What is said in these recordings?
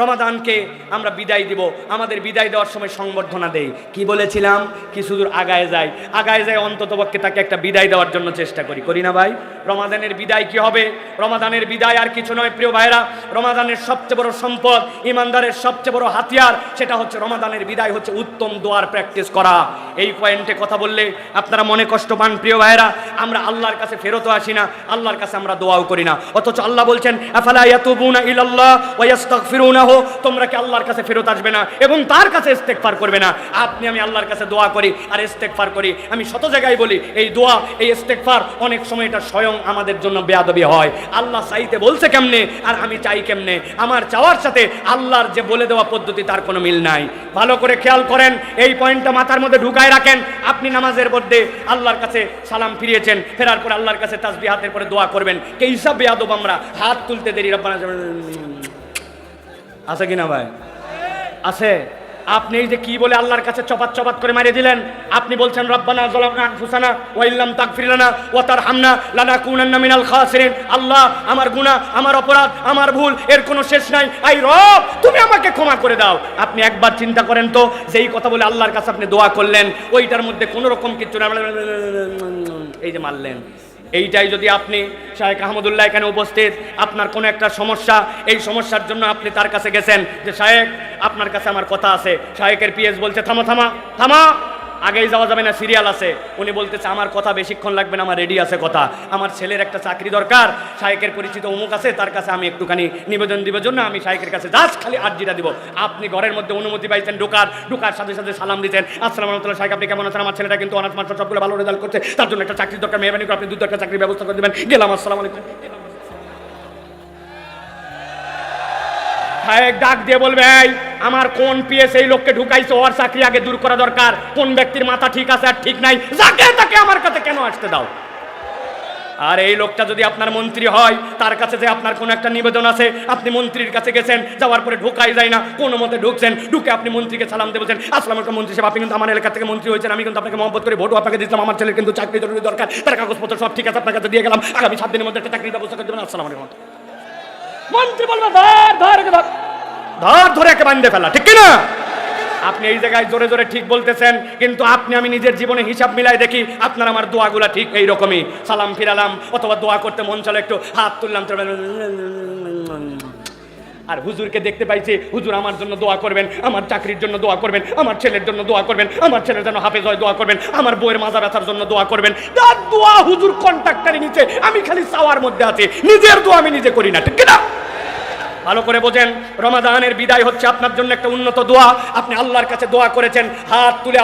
রমাদানকে আমরা বিদায় দিব, আমাদের বিদায় দেওয়ার সময় সংবর্ধনা দেই। কি বলেছিলাম? কিছু দূর আগায় যাই অন্ততপক্ষে তাকে একটা বিদায় দেওয়ার জন্য চেষ্টা করি না ভাই? রমাদানের বিদায় কি হবে? রমাদানের বিদায় আর কিছু নয় প্রিয় ভাইরা, রমাদানের সবচেয়ে বড় সম্পদ, ইমানদারের সবচেয়ে বড় হাতিয়ার, সেটা হচ্ছে রমাদানের বিদায় হচ্ছে উত্তম দোয়ার প্র্যাকটিস করা। এই পয়েন্টে কথা বললে আপনারা মনে কষ্ট পান প্রিয় ভাইরা। আমরা আল্লাহর কাছে ফেরতও আসি না, আল্লাহর কাছে আমরা দোয়াও করি না, অথচ আল্লাহ বলছেন আফালা ইয়াতুবুনা ইলাল্লাহ ওয়া ইস্তাগফিরুনা, তোমরা কি আল্লাহর কাছে ফেরত আসবে না এবং তার কাছে ইস্তেগফার করবে না? আমি আল্লাহর কাছে দোয়া করি আর ইস্তেগফার করি। আমি শত জায়গায় বলি এই দোয়া, এই ইস্তেগফার অনেক সময় এটা স্বয়ং আমাদের জন্য বেয়াদবি হয়। আল্লাহ চাইতে বলছে কেমনে আর আমি চাই কেমনে? আমার চাওয়ার সাথে আল্লাহর যে বলে দেওয়া পদ্ধতি তার কোনো মিল নাই। ভালো করে খেয়াল করেন, এই পয়েন্টটা মাথার মধ্যে ঢুকায় রাখেন। আপনি নামাজের মধ্যে আল্লাহর কাছে সালাম ফিরিয়েছেন, ফেরার পরে আল্লাহর কাছে তাসবিহ হাতের পরে দোয়া করবেন। কে হিসাব বেয়াদব আমরা, হাত তুলতে দেরি রব্বানা আছে কিনা ভাই? আছে। আপনি এই যে কি বলে আল্লাহর কাছে চপাত করে মারিয়ে দিলেন। আপনি বলছেন রব্বানা যালামনা আনফুসানা ওয়া ইল্লাম তাগফির লানা ওয়া তারহামনা লানাকুনান্না মিনাল খাসিরিন। আল্লাহ, আমার গুনাহ, আমার অপরাধ, আমার ভুল এর কোনো শেষ নাই। আই রব, তুমি আমাকে ক্ষমা করে দাও। আপনি একবার চিন্তা করেন তো, যেই কথা বলে আল্লাহর কাছে আপনি দোয়া করলেন, ওইটার মধ্যে কোনো রকম কিছু না, এই যে মারলেন। এইটাই যদি আপনি শায়েখ আহমদুল্লাহ এখানে উপস্থিত, আপনার কোনো একটা সমস্যা, এই সমস্যার জন্য আপনি তার কাছে গেছেন যে শায়েখ আপনার কাছে আমার কথা আছে। শায়েখের পিএস বলছে থামা, আগেই যাওয়া যাবে না, সিরিয়াল আছে। উনি বলতেছে আমার কথা বেশিক্ষণ লাগবে না, আমার রেডি আছে কথা, আমার ছেলের একটা চাকরি দরকার, শায়েখের পরিচিত অমুক আছে, তার কাছে আমি একটুখানি নিবেদন দিবার জন্য আমি শায়েখের কাছে জাস্ট খালি আর্জিটা দিব। আপনি ঘরের মধ্যে অনুমতি পাইছেন, ঢোকার সাথে সাথে সালাম দিচ্ছেন, আসসালামু আলাইকুম শায়েখ, আপনি কেমন আছেন? আমার ছেলেটা কিন্তু অনার্স মাস্টার সবগুলো ভালো রেজাল্ট করছে, তার জন্য একটা চাকরি দরকার, মেহরবানি করে আপনি দুটো একটা চাকরির ব্যবস্থা করে দেবেন। গেলাম, আসসালামু আলাইকুম। ডাক দিয়ে বলবে এই আমার কোন পিএস এই লোককে ঢুকাইছে, ওর চাকরি আগে দূর করা দরকার, কোন ব্যক্তির মাথা ঠিক আছে আর ঠিক নাই, যাকে তাকে আমার কাছে কেন আসতে দাও? আর এই লোকটা যদি আপনার মন্ত্রী হয়, তার কাছে যে আপনার কোনো একটা নিবেদন আছে, আপনি মন্ত্রীর কাছে গেছেন, যাওয়ার পরে ঢোকাই যায় না, কোনো মতে ঢুকছেন, ঢুকে আপনি মন্ত্রীকে সালাম দিয়ে বলছেন আসসালামু আলাইকুম মন্ত্রী সাহেব, আপনি কিন্তু আমার এলাকা থেকে মন্ত্রী হয়েছেন, আমি কিন্তু আপনাকে মহব্বত করে ভোটও আপনাকে দিচ্ছিলাম, আমার ছেলের কিন্তু চাকরি জরুরি দরকার, তার কাগজপত্র সব ঠিক আছে, আপনার কাছে দিয়ে গেলাম, আগামী 7 দিনের মধ্যে একটা চাকরির ব্যবস্থা করে দেবেন, আসসালামু আলাইকুম। মন্ত্রী বলবে ধরে একে বান্ধে ফেলা, ঠিক কিনা? আপনি এই জায়গায় জোরে জোরে ঠিক বলতেছেন, কিন্তু আমি নিজের জীবনে হিসাব মিলাই দেখি আপনার আমার দোয়াগুলা ঠিক এইরকমই। সালাম ফিরালাম অথবা দোয়া করতে মন চলে, একটু হাত তুললাম, আর হুজুরকে দেখতে পাইছি, হুজুর আমার জন্য দোয়া করবেন, আমার চাকরির জন্য দোয়া করবেন, আমার ছেলের জন্য দোয়া করবেন, আমার ছেলের জন্য হাফেজ হয় দোয়া করবেন, আমার বইয়ের মাজা ব্যথার জন্য দোয়া করবেন। তার দোয়া হুজুর কন্ট্রাক্টরে নিচে, আমি খালি চাওয়ার মধ্যে আছি, নিজের দোয়া আমি নিজে করি না, ঠিক কিনা? ভালো করে বোঝেন, রমাদানের বিদায় হচ্ছে আপনার জন্য একটা উন্নত দোয়া। আপনি আল্লাহর কাছে দোয়া করেছেন,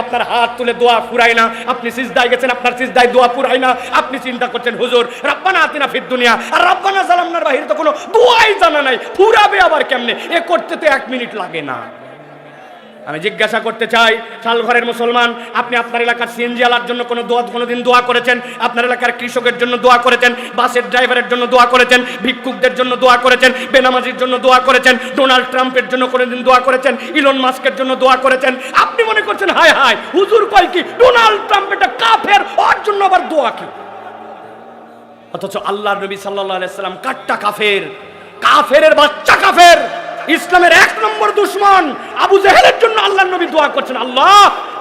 আপনার হাত তুলে দোয়া ফুরায় না, আপনি সিজদায় গেছেন, আপনার সিজদায় দোয়া ফুরায় না, আপনি চিন্তা করছেন হুজুর রব্বানা আতিনা ফিদ দুনিয়া আর রব্বানা যালামনার বাহিরে তো কোনো দোয়াই জানা নাই, ফুরাবে আবার কেমনে? এ করতে তো 1 মিনিট লাগে না। আমি জিজ্ঞাসা করতে চাই, শালঘরের মুসলমান, আপনি আপনার এলাকার সিএনজি আলার জন্য কোনোদিন দোয়া করেছেন? আপনার এলাকার কৃষকের জন্য দোয়া করেছেন? বাসের ড্রাইভারের জন্য দোয়া করেছেন? ভিক্ষুকদের জন্য দোয়া করেছেন? বেনামাজির জন্য দোয়া করেছেন? ডোনাল্ড ট্রাম্পের জন্য কোনোদিন দোয়া করেছেন? ইলন মাস্কের জন্য দোয়া করেছেন? আপনি মনে করছেন হায় হায় হুজুর কয় কি, ডোনাল্ড ট্রাম্প এটা কাফের, ওর জন্য আবার দোয়া কি? অথচ আল্লাহর নবী সাল্লাল্লাহু আলাইহি সাল্লাম কাট্টা কাফেরের বাচ্চা কাফের, ইসলামের 1 নম্বর দুশমন আবু জেহেলের জন্য আল্লাহর নবী দোয়া করছেন, আল্লাহ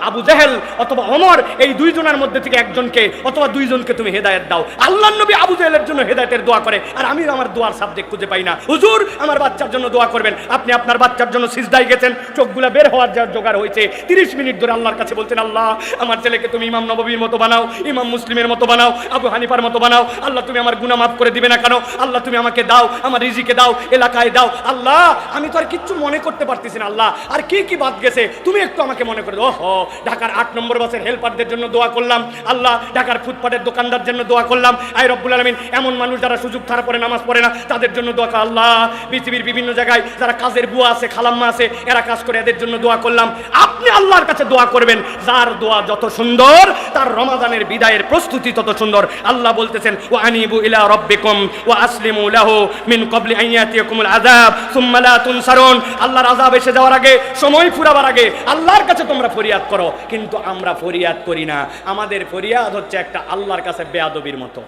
আবু জেহেল অথবা ওমর এই 2 জনের মধ্যে থেকে একজনকে অথবা 2 জনকে তুমি হেদায়েত দাও। আল্লাহর নবী আবু জেহেলের জন্য হেদায়েতের দোয়া করে, আর আমি আমার দোয়ার সাবজেক্ট খুঁজে পাই না। হুজুর আমার বাচ্চার জন্য দোয়া করবেন, আপনি আপনার বাচ্চার জন্য সিজদায় গেছেন, চোখগুলা বের হওয়ার যা জোগাড় হয়েছে, 30 মিনিট ধরে আল্লাহর কাছে বলতেন আল্লাহ আমার ছেলেকে তুমি ইমাম নববীর মতো বানাও, ইমাম মুসলিমের মতো বানাও, আবু হানিফার মতো বানাও, আল্লাহ তুমি আমার গুনাহ মাফ করে দিবে না কেন? আল্লাহ তুমি আমাকে দাও, আমার রিজিকে দাও, এলাকায় দাও, আল্লাহ আমি তো আর কিচ্ছু মনে করতে পারতেছি না, আল্লাহ আর কি বাদ গেছে তুমি একটু আমাকে মনে করে দাও। ওহো, ঢাকার 8 নম্বর বাসের হেল্পারদের জন্য দোয়া করলাম, আল্লাহ ঢাকার ফুটপাতের দোকানদার জন্য দোয়া করলাম, আয় রব্বুল আলামিন এমন মানুষ যারা সুযোগ ছাড়া পড়ে নামাজ পড়ে না তাদের জন্য দোয়া কর, আল্লাহ পৃথিবীর বিভিন্ন জায়গায় যারা কাজের বুয়া আছে, খালাম্মা আছে, এরা কাজ করে, এদের জন্য দোয়া করলাম। আপনি আল্লাহর কাছে দোয়া করবেন, যার দোয়া যত সুন্দর তার রমাদানের বিদায়ের প্রস্তুতি তত সুন্দর। আল্লাহ বলতেছেন ওয়া আনিবু ইলা রাব্বিকুম ওয়া আসলিমু লাহু মিন ক্বাবলি আন ইয়াতিয়াকুমুল আযাব সুম্মা লা তুনসারুন। আল্লাহর আযাব এসে যাওয়ার আগে, সময় ফুরাবার আগে আল্লাহর কাছে তোমরা ফরিয়াদ করো, কিন্তু আমরা ফরিয়াদ করি না। আমাদের ফরিয়াদ হচ্ছে একটা আল্লাহর কাছে বেয়াদবির মতো।